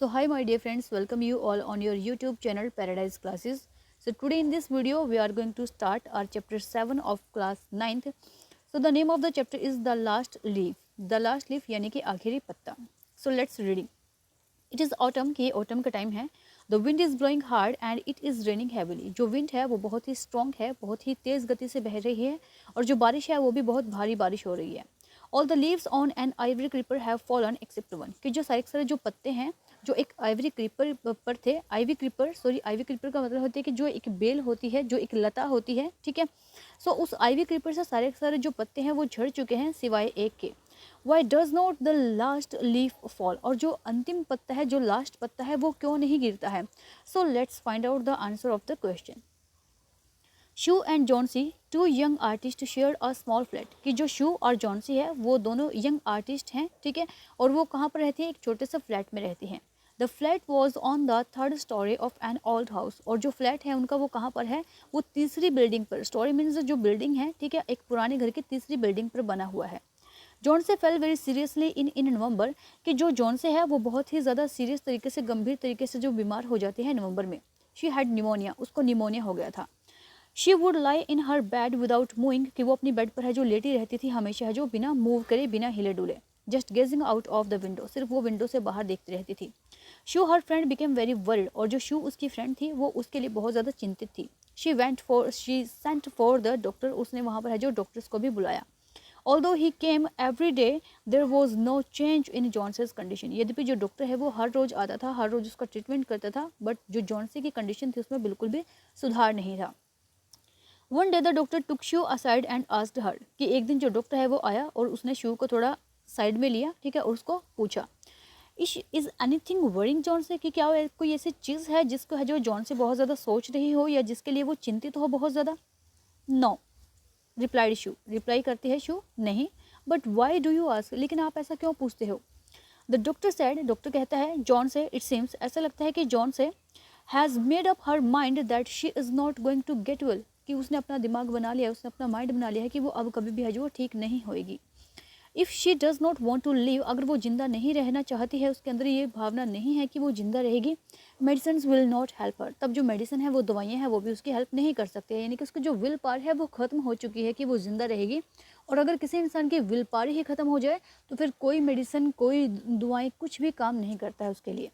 So hi my dear friends, welcome you all on your YouTube channel Paradise Classes. So today in this video we are going to start our chapter 7 of class 9th. So the name of the chapter is The Last Leaf. The Last Leaf यानी कि आखिरी पत्ता. So let's reading. It is autumn कि autumn का time है. The wind is blowing hard and it is raining heavily. जो wind है वो बहुत ही strong है, बहुत ही तेज़ गति से बह रही है और जो बारिश है वो भी बहुत भारी बारिश हो रही है. All the leaves on an ivory creeper have fallen except one. कि जो सारे जो पत्ते हैं जो एक आइवरी क्रीपर पर थे, आइवी क्रीपर का मतलब होता है कि जो एक बेल होती है, जो एक लता होती है, ठीक है. सो उस आइवी क्रीपर से सारे जो पत्ते हैं वो झड़ चुके हैं सिवाय एक के. Why does not the last leaf fall. और जो अंतिम पत्ता है, जो लास्ट पत्ता है, वो क्यों नहीं गिरता है. So let's find out the answer of the question. Sue and Johnsy, two young artist share a small flat. कि जो शू और जॉन्सी है वो दोनों यंग आर्टिस्ट हैं, ठीक है, और वो कहाँ पर रहती हैं, एक छोटे से फ्लैट में रहती हैं. The flat was on the third story of an old house. और जो फ्लैट है उनका वो कहाँ पर है, वो तीसरी बिल्डिंग पर. स्टोरी मीन्स जो बिल्डिंग है, ठीक है, एक पुराने घर की तीसरी बिल्डिंग पर बना हुआ है. जॉन से फेल वेरी सीरियसली इन नवंबर. कि जो जॉन से है वो बहुत ही ज़्यादा सीरियस तरीके से, गंभीर तरीके से जो बीमार हो जाती है नवंबर में. शी हैड निमोनिया, उसको निमोनिया हो गया था. She would lie in her bed without moving. कि वो अपनी बेड पर है जो लेटी रहती थी हमेशा, है जो बिना मूव करे, बिना हिले डुले. Just gazing out of the window, सिर्फ वो विंडो से बाहर देखती रहती थी. Sue her friend became very worried. और जो शू उसकी फ्रेंड थी वो उसके लिए बहुत ज़्यादा चिंतित थी. She sent for the doctor. उसने वहाँ पर है जो डॉक्टर्स को भी बुलाया. Although he came every day there was no change in Johnsy's condition. यद्यपि जो डॉक्टर है वो हर रोज़ आता था, हर रोज़ उसका ट्रीटमेंट करता था, बट जो जॉन्सी की कंडीशन थी उसमें बिल्कुल भी सुधार नहीं था. One day the doctor took shoe aside and asked her. कि एक दिन जो डॉक्टर है वो आया और उसने शू को थोड़ा साइड में लिया, ठीक है, और उसको पूछा, इज एनीथिंग वरिंग जॉन से. कि क्या कोई ऐसी चीज़ है जिसको है जो जॉन से बहुत ज़्यादा सोच रही हो या जिसके लिए वो चिंतित हो बहुत ज़्यादा. नो, रिप्लाइड शू. रिप्लाई करती है शू, नहीं. But why do you ask. लेकिन आप ऐसा क्यों पूछते हो. The doctor said. डॉक्टर कहता है जॉन से, इट सीम्स, ऐसा लगता है कि Johnsy has made up her mind that she is not going to get well. कि उसने अपना दिमाग बना लिया, उसने अपना माइंड बना लिया है कि वो अब कभी भी है जो ठीक नहीं होएगी. If she does not want to live. अगर वो जिंदा नहीं रहना चाहती है, उसके अंदर ये भावना नहीं है कि वो जिंदा रहेगी, medicine will not help her. तब जो मेडिसिन है, वो दवाइयाँ हैं, वो भी उसकी हेल्प नहीं कर सकते हैं. यानी कि उसकी जो विल पावर है वो ख़त्म हो चुकी है कि वो जिंदा रहेगी. और अगर किसी इंसान की विल पावर ही ख़त्म हो जाए तो फिर कोई मेडिसिन, कोई दवाएँ, कुछ भी काम नहीं करता है उसके लिए.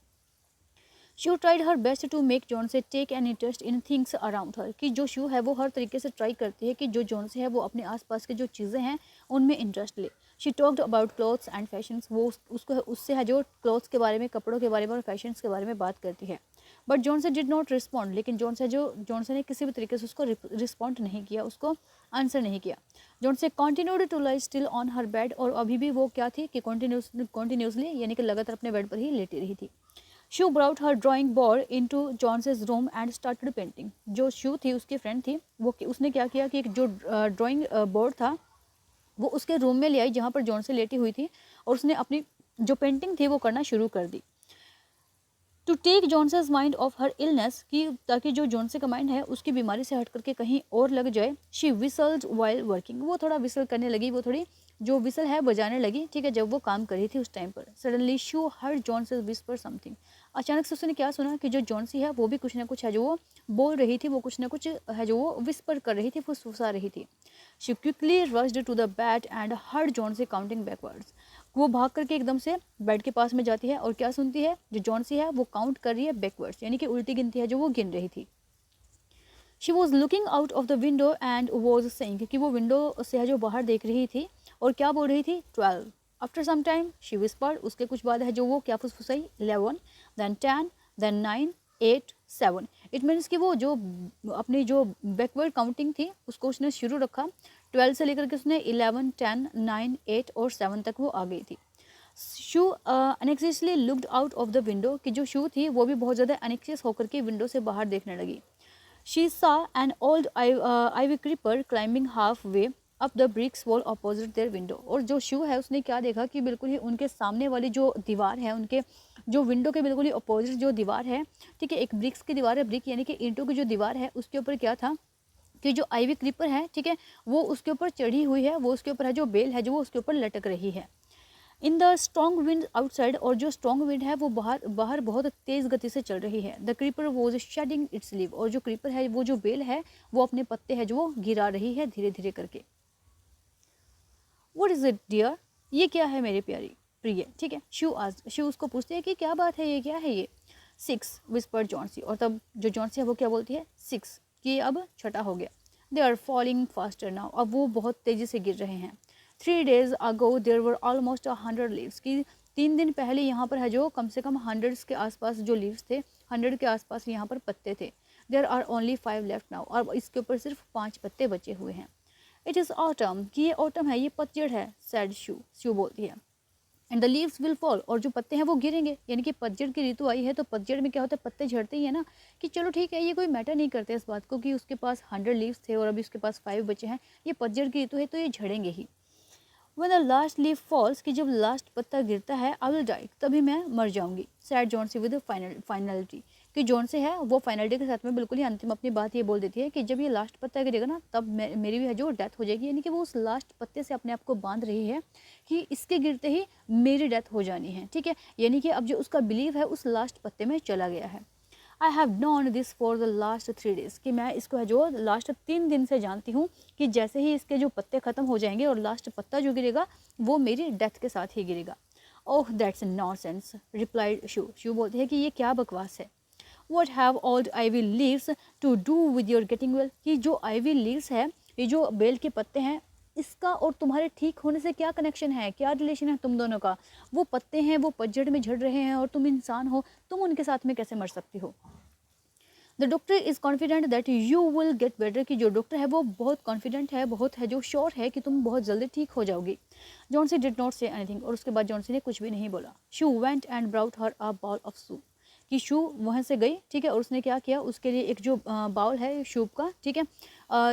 Sue tried her best to make Johnsy take an interest in things around her. कि जो शू है वो हर तरीके से ट्राई करती है कि जो जॉन से है वो अपने आसपास के जो चीज़ें हैं उनमें इंटरेस्ट ले. She talked about clothes and fashions. वो उसको उससे है जो क्लॉथ्स के बारे में, कपड़ों के बारे में और फैशंस के बारे में बात करती है. बट जॉन से डिड नॉट रिस्पॉन्ड. लेकिन जॉन से ने किसी भी तरीके से उसको रिस्पॉन्ड नहीं किया, उसको आंसर नहीं किया. Johnsy continued to lie still on her bed. और अभी भी वो क्या थी कि कॉन्टिन्यूसली यानी कि लगातार अपने बेड पर ही लेटी रही थी. Sue brought her drawing board into Johnsy's room and started painting. जो शू थी, उसकी फ्रेंड थी, वो उसने क्या किया कि जो ड्राइंग बोर्ड था वो उसके रूम में ले आई जहाँ पर जॉन से लेटी हुई थी, और उसने अपनी जो पेंटिंग थी वो करना शुरू कर दी. To take Johnsy's mind off her illness. की ताकि जो जॉन्से का माइंड है उसकी बीमारी से हट करके कहीं और लग जाए. She whistled while working. वो थोड़ा विसल करने लगी, वो थोड़ी जो विसल है बजाने लगी, ठीक है, जब वो काम कर रही थी उस टाइम पर. सडनली शू हर जॉन्सेस विस्पर समथिंग. अचानक से उसने क्या सुना कि जो जॉन्सी है वो भी कुछ ना कुछ है जो वो बोल रही थी, वो कुछ ना कुछ है जो वो विस्पर कर रही थी, फुसफुसा रही थी. She quickly rushed to the bed and heard Johnsy counting backwards. वो भाग करके एकदम से बेड के पास में जाती है और क्या सुनती है, जो जॉन्सी है वो काउंट कर रही है बैकवर्ड्स, यानी कि उल्टी गिनती है जो वो गिन रही थी. She was looking out of the window and was saying. कि वो विंडो से है जो बाहर देख रही थी और क्या बोल रही थी, 12. After some time she whispered. उसके कुछ बाद है जो वो क्या फुसफुसाई, 11, देन 10, देन 9, 8, 7. इट मीन्स कि वो जो अपनी जो बैकवर्ड काउंटिंग थी उसको उसने शुरू रखा. 12 से लेकर के उसने 11, 10, 9, 8 और 7 तक वो आ गई थी. Sue anxiously looked out of the window. कि जो शू थी वो भी बहुत ज़्यादा अनेक्सियस होकर के विंडो से बाहर देखने लगी. She saw an old ivy creeper climbing half way up the bricks wall opposite their window. और जो शू है उसने क्या देखा कि बिल्कुल ही उनके सामने वाली जो दीवार है, उनके जो विंडो के बिल्कुल ही अपोजिट जो दीवार है, ठीक है, एक ब्रिक्स की दीवार है, ब्रिक यानी कि ईंटों की जो दीवार है, उसके ऊपर क्या था कि जो आइवी क्रीपर है, ठीक है, वो उसके ऊपर चढ़ी हुई है, वो उसके ऊपर है जो बेल है जो वो उसके ऊपर लटक रही है. In the strong wind outside, और जो स्ट्रॉन्ग विंड है वो बाहर बहुत तेज गति से चल रही है। The creeper was shedding its leave, और जो क्रीपर है, वो जो बेल है, वो अपने पत्ते है जो वो गिरा रही है धीरे धीरे करके। व्हाट इज इट डियर, ये क्या है मेरी प्यारी प्रिय, ठीक है। शू उसको पूछते हैं कि क्या बात है, ये क्या है ये। 6 विस्पर जॉन्सी, और तब जो जॉन्सी है वो क्या बोलती है, 6, कि अब छठा हो गया। They are falling faster now, अब वो बहुत तेजी से गिर रहे हैं। 3 days ago there were almost 100 leaves, कि 3 दिन पहले यहाँ पर है जो कम से कम 100 के आसपास जो लीव्स थे, 100 के आसपास यहाँ पर पत्ते थे। There are only 5 left now, और इसके ऊपर सिर्फ 5 पत्ते बचे हुए हैं। इट इज़ ऑटम, कि ये ऑटम है, ये पतझड़ है। सैड शू बोलती है। And the leaves will fall, और जो पत्ते हैं वो गिरेंगे, यानी कि पतझड़ की ऋतु आई है। तो पतझड़ में क्या होता है, पत्ते झड़ते ही है ना, कि चलो ठीक है, ये कोई मैटर नहीं करते इस बात को कि उसके पास 100 लीव्स थे और अभी उसके पास 5 बचे हैं। ये पतझड़ की ऋतु है तो ये झड़ेंगे ही। When the last leaf falls, कि जब लास्ट पत्ता गिरता है, I will die, तभी मैं मर जाऊंगी। सैड जॉन्सी विद फाइनलिटी, कि जॉन्सी है वो फाइनलिटी के साथ में बिल्कुल ही अंतिम अपनी बात ये बोल देती है कि जब ये लास्ट पत्ता गिरेगा ना, तब मेरी भी है जो डेथ हो जाएगी। यानी कि वो उस लास्ट पत्ते से अपने आप को बांध रही है कि इसके गिरते ही मेरी डेथ हो जानी है, ठीक है। यानी कि अब जो उसका बिलीव है उस लास्ट पत्ते में चला गया है। I have known this for the last 3 days, कि मैं इसको है जो लास्ट 3 दिन से जानती हूँ कि जैसे ही इसके जो पत्ते ख़त्म हो जाएंगे और लास्ट पत्ता जो गिरेगा वो मेरी डेथ के साथ ही गिरेगा। Oh that's nonsense, replied Sue बोलती है कि ये क्या बकवास है। What have old ivy leaves to do with your getting well, कि जो आइवी लीव्स है, ये जो बेल के पत्ते हैं, इसका और तुम्हारे ठीक होने से क्या कनेक्शन है, क्या रिलेशन है तुम दोनों का। वो पत्ते हैं, वो पतझड़ में झड़ रहे हैं और तुम इंसान हो, तुम उनके साथ में कैसे मर सकती हो। The doctor is confident that you will get better, कि जो डॉक्टर है वो बहुत कॉन्फिडेंट है, बहुत है जो श्योर है कि तुम बहुत जल्दी ठीक हो जाओगी। Johnsy did not say anything, और उसके बाद जॉन्सी ने कुछ भी नहीं बोला। Sue went and brought her a bowl of soup, कि शू वहाँ से गई, ठीक है, और उसने क्या किया, उसके लिए एक जो बाउल है सूप का, ठीक है,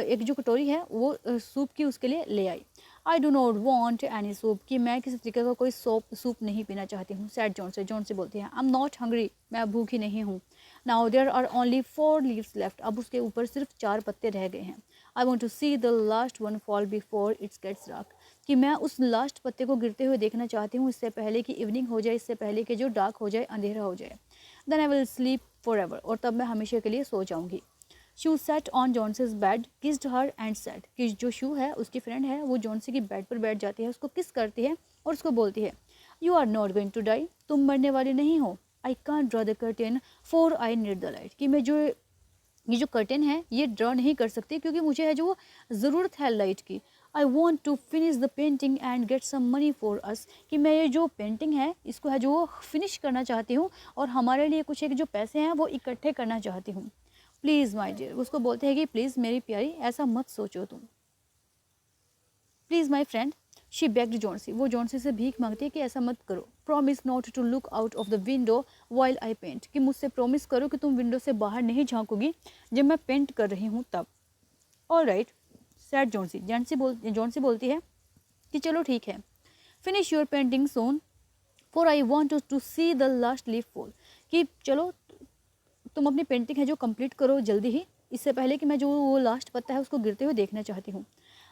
एक जो कटोरी है वो सूप की उसके लिए ले आई। I do not want any soup, कि मैं किसी तरीके का कोई सूप नहीं पीना चाहती हूँ। सैड जॉन्सी बोलती है, आई एम नॉट हंग्री, मैं भूखी नहीं हूँ। Now there are only 4 leaves left, अब उसके ऊपर सिर्फ 4 पत्ते रह गए हैं। I want to see the last one fall before it's gets dark, कि मैं उस लास्ट पत्ते को गिरते हुए देखना चाहती हूँ, इससे पहले कि इवनिंग हो जाए, इससे पहले कि जो डार्क हो जाए, अंधेरा हो जाए। Then I will sleep for ever, और तब मैं हमेशा के लिए सो जाऊँगी। Sue sat on Johnsy's bed, kissed her and sat, कि जो शू है उसकी फ्रेंड है, वो जॉन्सी की बेड पर बैठ जाती है, उसको किस करती है और उसको बोलती है, you are not going to die, तुम मरने वाली नहीं हो। I can't draw the curtain for I need the light, कि मैं जो ये जो कर्टेन है ये ड्रॉ नहीं कर सकती क्योंकि मुझे है जो ज़रूरत है लाइट की। I want to finish the painting and get some money for us, कि मैं ये जो पेंटिंग है इसको है जो फिनिश करना चाहती हूँ और हमारे लिए कुछ एक जो पैसे हैं वो इकट्ठे करना चाहती हूँ। प्लीज़ माई डियर, उसको बोलते हैं कि प्लीज़ मेरी प्यारी ऐसा मत सोचो तुम। Please my friend, she begged Johnsy, वो जॉन्सी से भीख मांगती है कि ऐसा मत करो। Promise not to look out of the window while I paint, कि मुझसे प्रॉमिस करो कि तुम विंडो से बाहर नहीं झांकोगी जब मैं पेंट कर रही हूँ तब। ऑल राइट सैड जॉन्सी बोलती है कि चलो ठीक है, finish your painting soon for I want to see the last leaf fall, कि चलो तुम अपनी पेंटिंग है जो कंप्लीट करो जल्दी ही, इससे पहले कि मैं जो वो लास्ट पत्ता है उसको गिरते हुए देखना चाहती हूँ।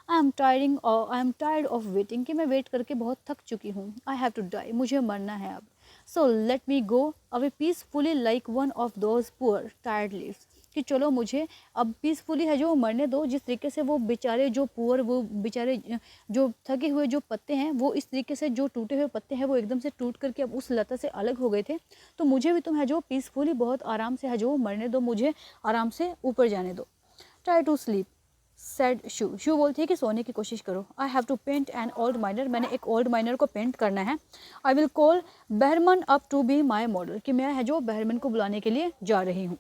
I am tired of waiting, कि मैं वेट करके बहुत थक चुकी हूँ। आई हैव टू डाई, मुझे मरना है अब। So let me go away peacefully like one of those poor tired leaves, कि चलो मुझे अब पीसफुली है जो मरने दो, जिस तरीके से वो बेचारे जो पुअर, वो बेचारे जो थके हुए जो पत्ते हैं, वो इस तरीके से जो टूटे हुए पत्ते हैं वो एकदम से टूट करके अब उस लता से अलग हो गए थे। तो मुझे भी तुम है जो पीसफुली बहुत आराम से है जो मरने दो, मुझे आराम से ऊपर जाने दो। Try to sleep said Sue बोलती है कि सोने की कोशिश करो। I have to paint an old miner, मैंने एक ओल्ड माइनर को पेंट करना है। I will call Behrman up to be my model, कि मैं है जो बहरमन को बुलाने के लिए जा रही हूँ।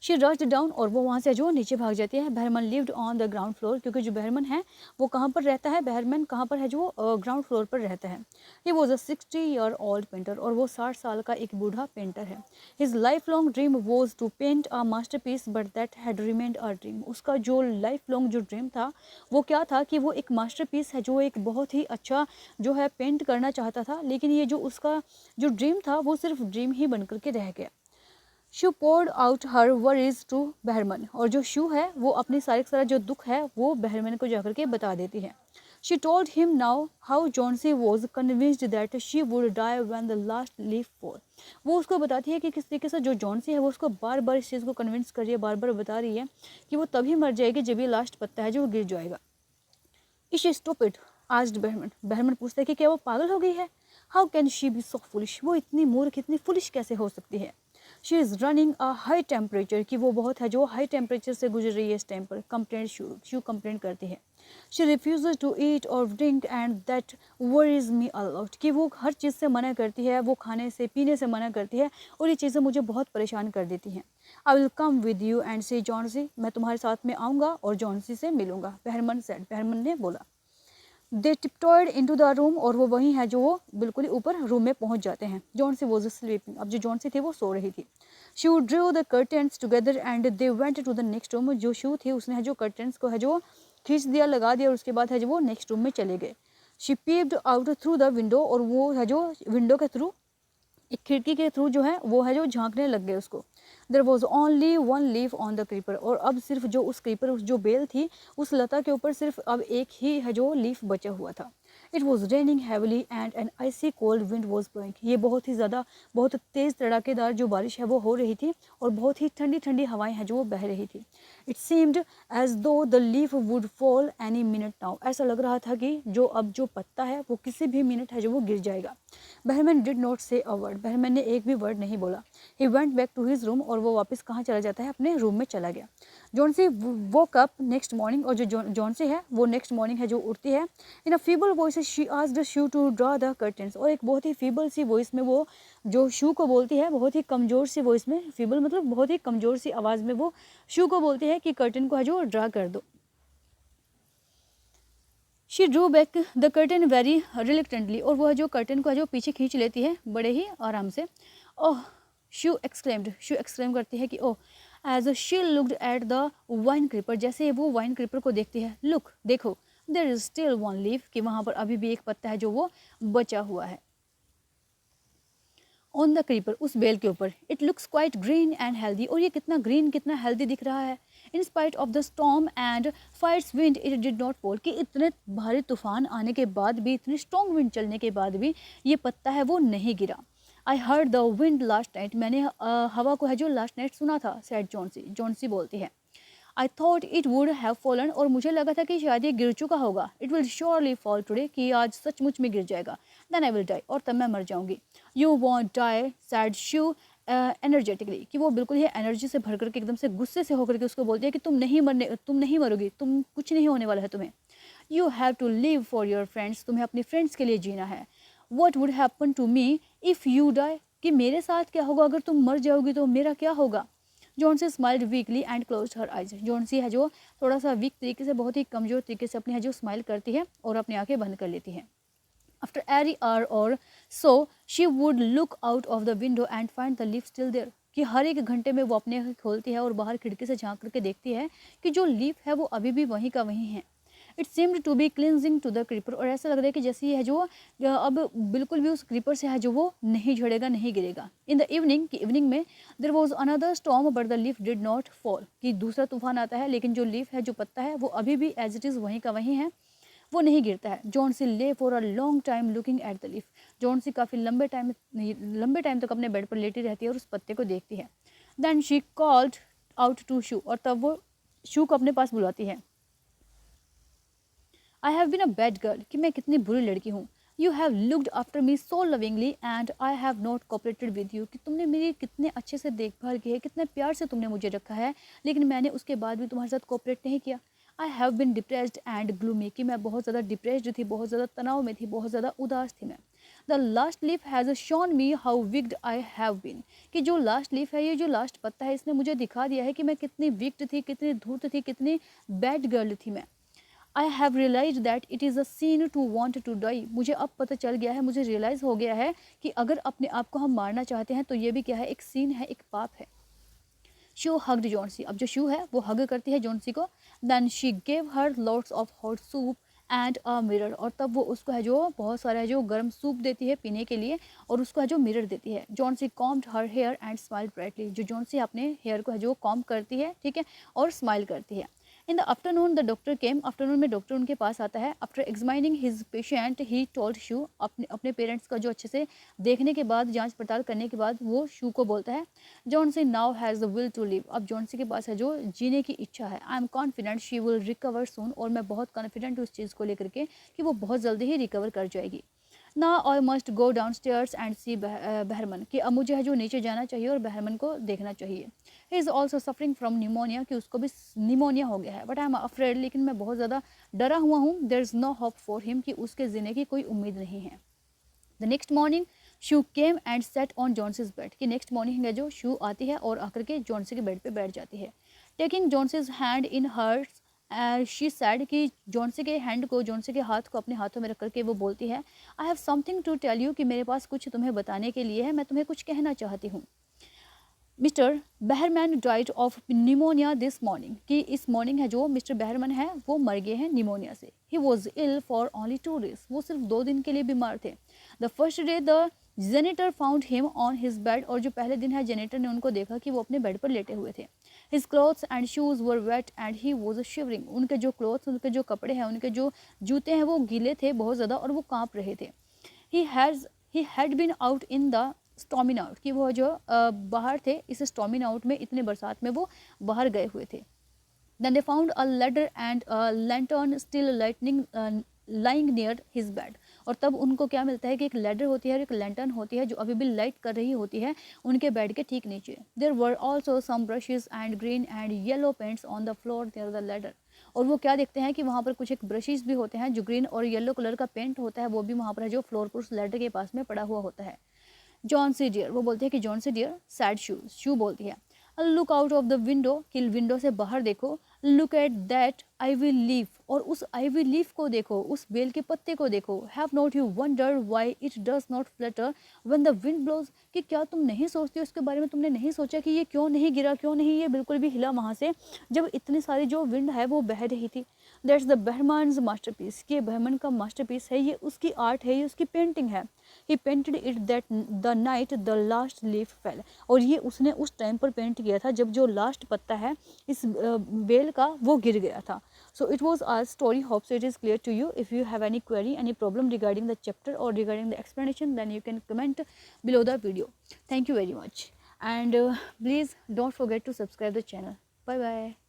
शी रश्ड डाउन, और वो वहाँ से जो नीचे भाग जाती है। Behrman lived on the ground floor, क्योंकि जो बहरमन है वो कहाँ पर रहता है, बहरमन कहाँ पर है जो ग्राउंड फ्लोर पर रहता है। He was a 60-year-old painter, और वो 60 साल का एक बूढ़ा पेंटर है। His lifelong dream was to paint a masterpiece but that had remained a dream, उसका जो लाइफ लॉन्ग जो ड्रीम था वो क्या था कि वो एक मास्टर पीस है जो एक बहुत ही अच्छा जो है पेंट करना चाहता था, लेकिन ये जो उसका जो ड्रीम था वो सिर्फ ड्रीम ही बन करके रह गया। Sue poured out her worries to Behrman, और जो शू है वो अपनी सारा जो दुख है वो बहरमन को जाकर के बता देती है। She told him now how Johnsy was convinced that she would die when the last leaf fall. वो उसको बताती है कि किस तरीके से जो जॉन्सी है वो उसको बार बार इस चीज़ को कन्विंस कर रही है, बार बार बता रही है कि वो तभी मर जाएगी जब ये लास्ट पत्ता है जो गिर जाएगा. Is she stupid? asked Behrman. Behrman पूछता है कि क्या वो पागल हो गई है? How can she be so foolish? वो इतनी मूर्ख, इतनी foolish कैसे हो सकती है? She is running a high temperature, कि वो बहुत है जो हाई टेम्परेचर से गुजर रही है इस टाइम पर. कंप्लेंट शू कंप्लेंट करती है. She refuses to eat or drink and that worries me a lot, कि वो हर चीज़ से मना करती है, वो खाने से पीने से मना करती है और ये चीज़ें मुझे बहुत परेशान कर देती हैं. I will come with you and see Johnsy, मैं तुम्हारे साथ में आऊँगा और जॉन्सी से मिलूँगा. बेहरमन said, बेहरमन ने बोला. दे टिपटॉयड इनटू द रूम, और वो वहीं है जो वो बिल्कुल ही ऊपर रूम में पहुंच जाते हैं. जॉन्सी वॉज स्लीपिंग, अब जो जॉन्सी थी वो सो रही थी. Sue drew the curtains together and they went to the next room. जो शू थी उसने है जो कर्टेंस को है जो खींच दिया, लगा दिया, और उसके बाद है जो वो नेक्स्ट रूम में चले गए. She peeped out through the window, और वो है जो विंडो के थ्रू, एक खिड़की के थ्रू जो है वो है जो झांकने लग गए उसको. There was only one leaf on the creeper, और अब सिर्फ जो उस क्रीपर, उस जो बेल थी उस लता के ऊपर सिर्फ अब एक ही है जो लीफ बचा हुआ था. It was raining heavily and an icy cold wind was blowing. ये बहुत ही ज़्यादा, बहुत तेज़ तड़ाकेदार जो बारिश है वो हो रही थी, और बहुत ही ठंडी ठंडी हवाएं हैं जो वो बह रही थी. इट सीम्ड एज दो the leaf would fall any minute now. ऐसा लग रहा था कि जो अब जो पत्ता है वो किसी भी मिनट है जो वो गिर जाएगा. बेहरमैन डिड नॉट से अ वर्ड. बेहरमैन ने एक भी वर्ड नहीं बोला. He went back to his room, और वो वापस कहाँ चला जाता है, अपने रूम में चला गया. Johnsy woke up next morning, और जो जॉन्सी है वो नेक्स्ट मॉर्निंग है जो उठती है. In a feeble voice she asked Sue to draw the curtains, और एक बहुत ही फीबल सी वॉइस में वो जो शू को बोलती है, बहुत ही कमज़ोर सी वॉइस में, फीबल मतलब बहुत ही कमज़ोर सी आवाज़ में वो शू को बोलती है कि कर्टन को है जो ड्रा कर दो. She Drew back the curtain very reluctantly, और वो है जो कर्टन को है जो पीछे खींच लेती है बड़े ही आराम से. ओह, शू एक्सक्लेम करती है कि oh. As she looked at the vine creeper, जैसे वो वाइन क्रीपर को देखती है. लुक, देखो, there is still one leaf, कि वहाँ पर अभी भी एक पत्ता है जो वो बचा हुआ है. ऑन द क्रीपर, उस बेल के ऊपर. It looks quite green and healthy, और ये कितना ग्रीन, कितना हेल्दी दिख रहा है. In spite of the storm and fierce wind it did not fall, कि इतने भारी तूफान आने के बाद भी, इतनी स्ट्रॉन्ग विंड चलने के बाद भी ये पत्ता है वो नहीं गिरा. I heard the wind last night, मैंने हवा को है जो लास्ट नाइट सुना था. सैड जॉन्सी बोलती है. I thought it would have fallen, और मुझे लगा था कि शायद ये गिर चुका होगा. It will surely fall today, कि आज सचमुच में गिर जाएगा. देन आई विल डाई, और तब मैं मर जाऊंगी. You won't die, said Sue energetically, कि वो बिल्कुल ही एनर्जी से भर करके, एकदम से गुस्से से होकर के उसको बोलती है कि तुम नहीं मरोगी, तुम कुछ नहीं होने वाला है तुम्हें. You have to live for your friends, तुम्हें अपने फ्रेंड्स के लिए जीना है. What would happen to me if you die, कि मेरे साथ क्या होगा अगर तुम मर जाओगी तो मेरा क्या होगा. Johnsy smiled weekly and closed her eyes. Johnsy है जो थोड़ा सा वीक तरीके से, बहुत ही कमज़ोर तरीके से अपनी है जो स्माइल करती है और अपनी आंखें बंद कर लेती है. After every hour or so, she would look out of the window and find the leaf still there. कि हर एक घंटे में वो अपने आँखें खोलती है और बाहर खिड़की से झांक करके देखती है कि जो लीफ है वो अभी भी वहीं का वहीं है. It seemed to be clinging to the creeper, और ऐसा लग रहा है कि जैसे ये है जो अब बिल्कुल भी उस क्रीपर से है जो वो नहीं झड़ेगा, नहीं गिरेगा. इन द इवनिंग, कि इवनिंग में, there was another storm but the leaf did not fall, कि दूसरा तूफान आता है लेकिन जो लीफ है, जो पत्ता है, वो अभी भी एज इट इज़ वहीं का वहीं है, वो नहीं गिरता है. जॉन्सी ले for a long time looking at the leaf. Johnsy काफ़ी लंबे टाइम तक अपने बेड पर लेटी रहती है और उस पत्ते को देखती है. Then she called out to Sue, और तब वो शू को अपने पास बुलाती है. I have been a bad girl, कि मैं कितनी बुरी लड़की हूँ. You have looked after me so lovingly and I have not cooperated with you, कि तुमने मेरी कितने अच्छे से देखभाल की है, कितने प्यार से तुमने मुझे रखा है, लेकिन मैंने उसके बाद भी तुम्हारे साथ कोऑपरेट नहीं किया. I have been depressed and gloomy, कि मैं बहुत ज़्यादा डिप्रेस्ड थी, बहुत ज़्यादा तनाव में थी, बहुत ज़्यादा उदास थी मैं. The last leaf has shown me how wicked I have been, कि जो लास्ट लीफ है, ये जो लास्ट पत्ता है, इसने मुझे दिखा दिया है कि मैं कितनी विक्ड थी, कितनी धूर्त थी, कितनी बैड गर्ल थी मैं. I have realise that it is a sin to want to die, मुझे अब पता चल गया है, मुझे रियलाइज़ हो गया है कि अगर अपने आप को हम मारना चाहते हैं तो ये भी क्या है, एक सीन है, एक पाप है. शू हग्ड जॉन्सी, अब जो शू है वो हग करती है जॉन्सी को. Then she gave her lots of hot soup and a mirror, और तब वो उसको है जो बहुत सारा है जो गर्म सूप देती है पीने के लिए, और उसको है जो मिरर देती है. Johnsy combed her hair and smile brightly, जो जॉन्सी अपने हेयर को है जो कॉम्ब करती है, ठीक है, और स्माइल करती है. In the afternoon the doctor came, afternoon में डॉक्टर उनके पास आता है। After examining his patient he told Sue, अपने पेरेंट्स का जो अच्छे से देखने के बाद, जांच पड़ताल करने के बाद वो शू को बोलता है, Johnsy now has the will to live, अब जॉन्सी के पास है जो जीने की इच्छा है। I am confident she will recover soon, और मैं बहुत कॉन्फिडेंट हूँ उस चीज़ को लेकर के कि वो बहुत जल्दी ही रिकवर कर जाएगी। ना I must go downstairs and see Behrman, कि अब मुझे है जो नीचे जाना चाहिए और बहरमन को देखना चाहिए। He is also suffering from pneumonia, कि उसको भी निमोनिया हो गया है। बट आई एम अफ्रेड, लेकिन मैं बहुत ज़्यादा डरा हुआ हूँ। There is no hope for him, कि उसके जीने की कोई उम्मीद नहीं है। The next morning Sue came and sat on Johnsy's bed, कि नेक्स्ट मॉर्निंग है जो शू आती है और आकर के जॉन्सी के बेड पे बैठ जाती है। Taking Johnsy's hand in hers she said, कि जॉन्सी के हैंड को, जॉन्सी के हाथ को अपने हाथों में रख करके वो बोलती है, I have something to tell you, कि मेरे पास कुछ तुम्हें बताने के लिए है, मैं तुम्हें कुछ कहना चाहती हूँ। Mister Behrman died of pneumonia this morning, कि इस मॉर्निंग है जो मिस्टर बहरमैन है वो मर गए हैं निमोनिया से। He was ill for only 2 days, वो सिर्फ 2 दिन के लिए बीमार थे। The first day the generator found him on his bed, और जो पहले दिन है जेनेटर ने उनको देखा कि वो अपने बेड पर लेटे हुए थे। His clothes and shoes were wait and he was shivering, उनके जो क्लॉथ्स, उनके जो कपड़े हैं, उनके जो जूते हैं वो गीले थे बहुत ज़्यादा और वो काँप रहे थे। He had been out in the storming out, कि वो जो बाहर थे इस स्टॉमिन आउट में, इतने बरसात में वो बाहर गए हुए थे। Then they found a ladder and lantern still lighting lying near his bed, और तब उनको क्या मिलता है कि एक लैडर होती है और एक लैंटर्न होती है जो अभी भी लाइट कर रही होती है उनके बेड के ठीक नीचे। There were also some brushes and green and yellow paints on the floor near the ladder, और वो क्या देखते हैं कि वहाँ पर कुछ एक ब्रशेज भी होते हैं जो ग्रीन और येलो कलर का पेंट होता है, वो भी वहाँ पर है जो फ्लोर पर उस लैडर के पास में पड़ा हुआ होता है। जॉन सी डियर, वो बोलती है कि Johnsy dear, said Sue, Sue बोलती है, look out of the window, कि विंडो से बाहर देखो, look at that ivy leaf, और उस आईवी लीफ को देखो, उस बेल के पत्ते को देखो। Have not you wonder why it does not flutter when the wind blows, कि क्या तुम नहीं सोचते हो इसके बारे में, तुमने नहीं सोचा कि ये क्यों नहीं गिरा, क्यों नहीं ये बिल्कुल भी हिला वहाँ से जब इतनी सारी जो विंड है वो बह रही थी। दैट्स द बहरमान्स मास्टरपीस, कि बहरमन का मास्टरपीस है, ये उसकी आर्ट है, ये उसकी पेंटिंग है। He painted it that the night the last leaf fell, और ये उसने उस टाइम पर पेंट किया था जब जो लास्ट पत्ता है इस बेल का वो गिर गया था। So it was our story, hope so it is clear to you. If you have any query, any problem regarding the chapter और regarding the explanation, then you can comment below the video. Thank you very much, and please don't forget to subscribe the channel. Bye bye.